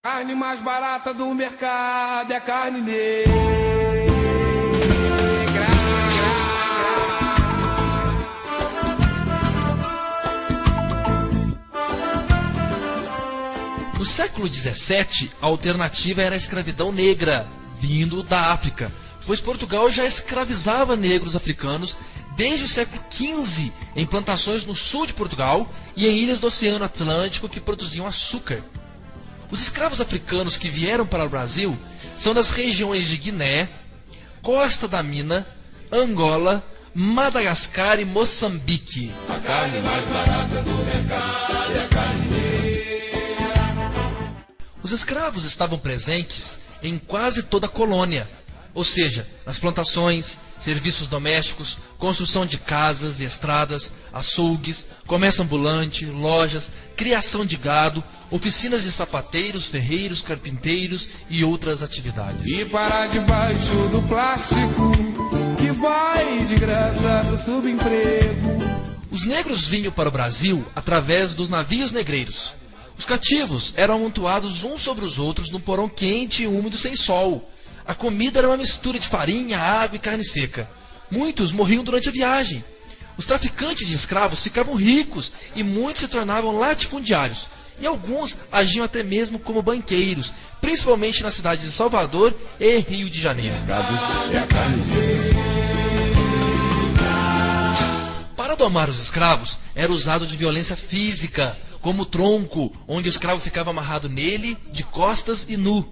Carne mais barata do mercado é a carne negra. No século XVII, a alternativa era a escravidão negra, vindo da África, pois Portugal já escravizava negros africanos desde o século XV em plantações no sul de Portugal e em ilhas do Oceano Atlântico que produziam açúcar. Os escravos africanos que vieram para o Brasil são das regiões de Guiné, Costa da Mina, Angola, Madagascar e Moçambique. A carne mais barata do mercado é a carne negra. Os escravos estavam presentes em quase toda a colônia, ou seja, nas plantações, serviços domésticos, construção de casas e estradas, açougues, comércio ambulante, lojas, criação de gado, oficinas de sapateiros, ferreiros, carpinteiros e outras atividades. E para debaixo do plástico, que vai de graça do subemprego. Os negros vinham para o Brasil através dos navios negreiros. Os cativos eram amontoados uns sobre os outros num porão quente e úmido sem sol. A comida era uma mistura de farinha, água e carne seca. Muitos morriam durante a viagem. Os traficantes de escravos ficavam ricos e muitos se tornavam latifundiários. E alguns agiam até mesmo como banqueiros, principalmente nas cidades de Salvador e Rio de Janeiro. Para domar os escravos, era usado de violência física, como o tronco, onde o escravo ficava amarrado nele, de costas e nu.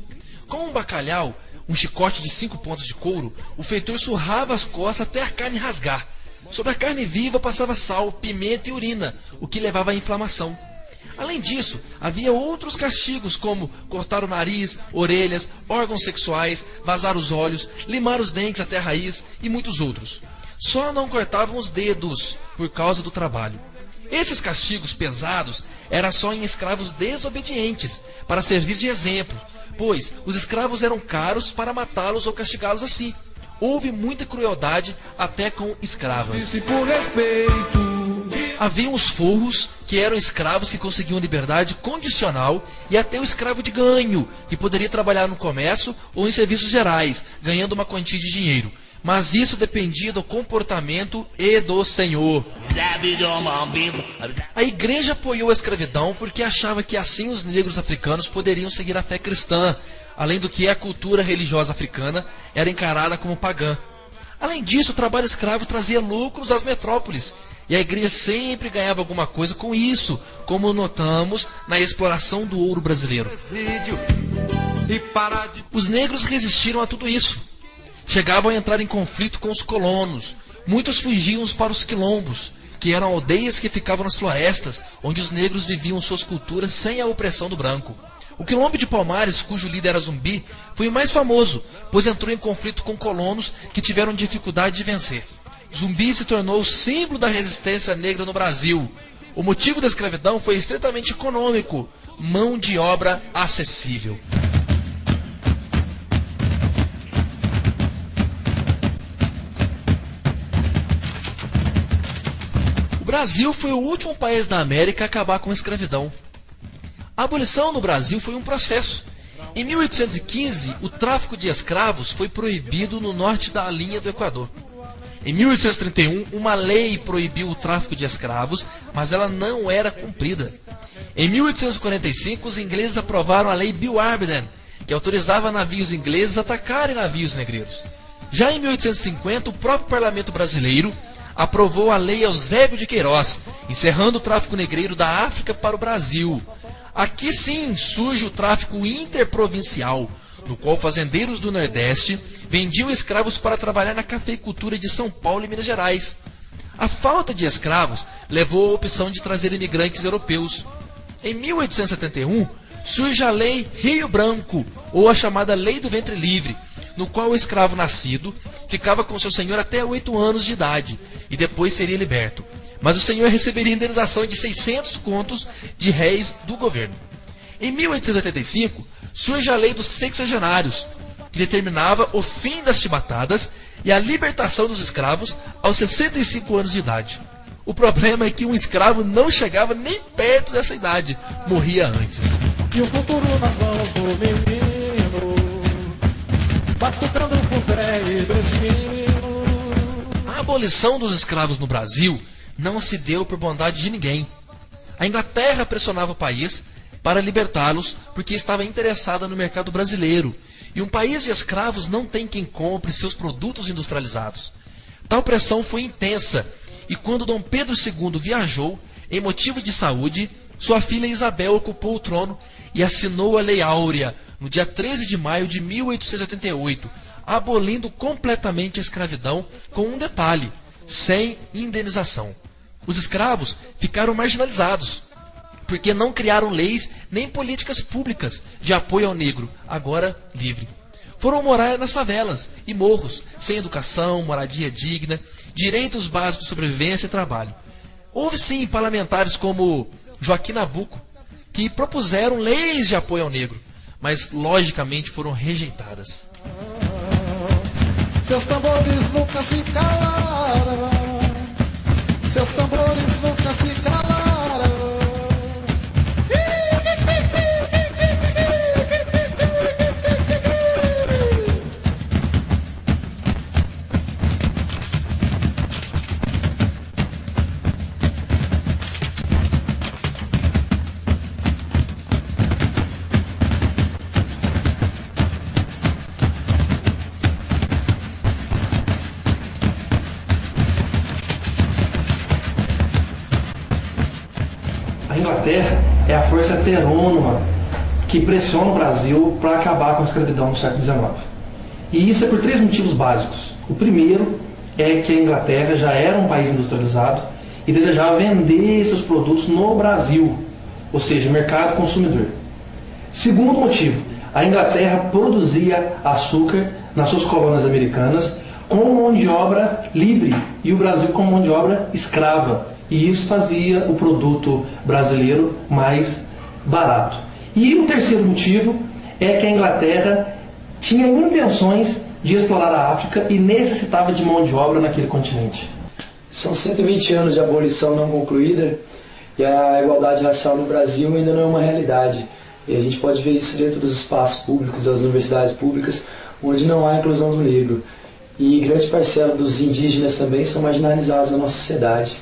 Com um bacalhau, um chicote de 5 pontos de couro, o feitor surrava as costas até a carne rasgar. Sobre a carne viva passava sal, pimenta e urina, o que levava à inflamação. Além disso, havia outros castigos como cortar o nariz, orelhas, órgãos sexuais, vazar os olhos, limar os dentes até a raiz e muitos outros. Só não cortavam os dedos por causa do trabalho. Esses castigos pesados eram só em escravos desobedientes, para servir de exemplo, pois os escravos eram caros para matá-los ou castigá-los assim. Houve muita crueldade até com escravas. Havia os forros, que eram escravos que conseguiam liberdade condicional, e até o escravo de ganho, que poderia trabalhar no comércio ou em serviços gerais, ganhando uma quantia de dinheiro. Mas isso dependia do comportamento e do senhor. A igreja apoiou a escravidão porque achava que assim os negros africanos poderiam seguir a fé cristã, além do que a cultura religiosa africana era encarada como pagã. Além disso, o trabalho escravo trazia lucros às metrópoles, e a igreja sempre ganhava alguma coisa com isso, como notamos na exploração do ouro brasileiro. Os negros resistiram a tudo isso. Chegavam a entrar em conflito com os colonos. Muitos fugiam para os quilombos, que eram aldeias que ficavam nas florestas, onde os negros viviam suas culturas sem a opressão do branco. O quilombo de Palmares, cujo líder era Zumbi, foi o mais famoso, pois entrou em conflito com colonos que tiveram dificuldade de vencer. Zumbi se tornou o símbolo da resistência negra no Brasil. O motivo da escravidão foi estritamente econômico, mão de obra acessível. O Brasil foi o último país da América a acabar com a escravidão. A abolição no Brasil foi um processo. Em 1815, o tráfico de escravos foi proibido no norte da linha do Equador. Em 1831, uma lei proibiu o tráfico de escravos, mas ela não era cumprida. Em 1845, os ingleses aprovaram a Lei Bill Aberdeen, que autorizava navios ingleses a atacarem navios negreiros. Já em 1850, o próprio parlamento brasileiro aprovou a Lei Eusébio de Queiroz, encerrando o tráfico negreiro da África para o Brasil. Aqui sim surge o tráfico interprovincial, no qual fazendeiros do Nordeste vendiam escravos para trabalhar na cafeicultura de São Paulo e Minas Gerais. A falta de escravos levou à opção de trazer imigrantes europeus. Em 1871, surge a Lei Rio Branco, ou a chamada Lei do Ventre Livre, no qual o escravo nascido ficava com seu senhor até 8 anos de idade e depois seria liberto. Mas o senhor receberia indenização de 600 contos de réis do governo. Em 1885, surge a Lei dos Sexagenários, que determinava o fim das chibatadas e a libertação dos escravos aos 65 anos de idade. O problema é que um escravo não chegava nem perto dessa idade, morria antes. E o futuro nas mãos do menino, batucando pro velho destino. A abolição dos escravos no Brasil não se deu por bondade de ninguém. A Inglaterra pressionava o país para libertá-los porque estava interessada no mercado brasileiro. E um país de escravos não tem quem compre seus produtos industrializados. Tal pressão foi intensa, e quando Dom Pedro II viajou, em motivo de saúde, sua filha Isabel ocupou o trono e assinou a Lei Áurea no dia 13 de maio de 1888, abolindo completamente a escravidão, com um detalhe: sem indenização. Os escravos ficaram marginalizados, porque não criaram leis nem políticas públicas de apoio ao negro, agora livre. Foram morar nas favelas e morros, sem educação, moradia digna, direitos básicos de sobrevivência e trabalho. Houve sim parlamentares como Joaquim Nabuco, que propuseram leis de apoio ao negro, mas logicamente foram rejeitadas. Seus tambores nunca se calaram, seus tambores nunca se calaram. A Inglaterra é a força heterônoma que pressiona o Brasil para acabar com a escravidão no século XIX. E isso é por três motivos básicos. O primeiro é que a Inglaterra já era um país industrializado e desejava vender seus produtos no Brasil, ou seja, mercado consumidor. Segundo motivo, a Inglaterra produzia açúcar nas suas colônias americanas com mão de obra livre e o Brasil com mão de obra escrava. E isso fazia o produto brasileiro mais barato. E o terceiro motivo é que a Inglaterra tinha intenções de explorar a África e necessitava de mão de obra naquele continente. São 120 anos de abolição não concluída e a igualdade racial no Brasil ainda não é uma realidade. E a gente pode ver isso dentro dos espaços públicos, das universidades públicas, onde não há inclusão do negro. E grande parcela dos indígenas também são marginalizados na nossa sociedade.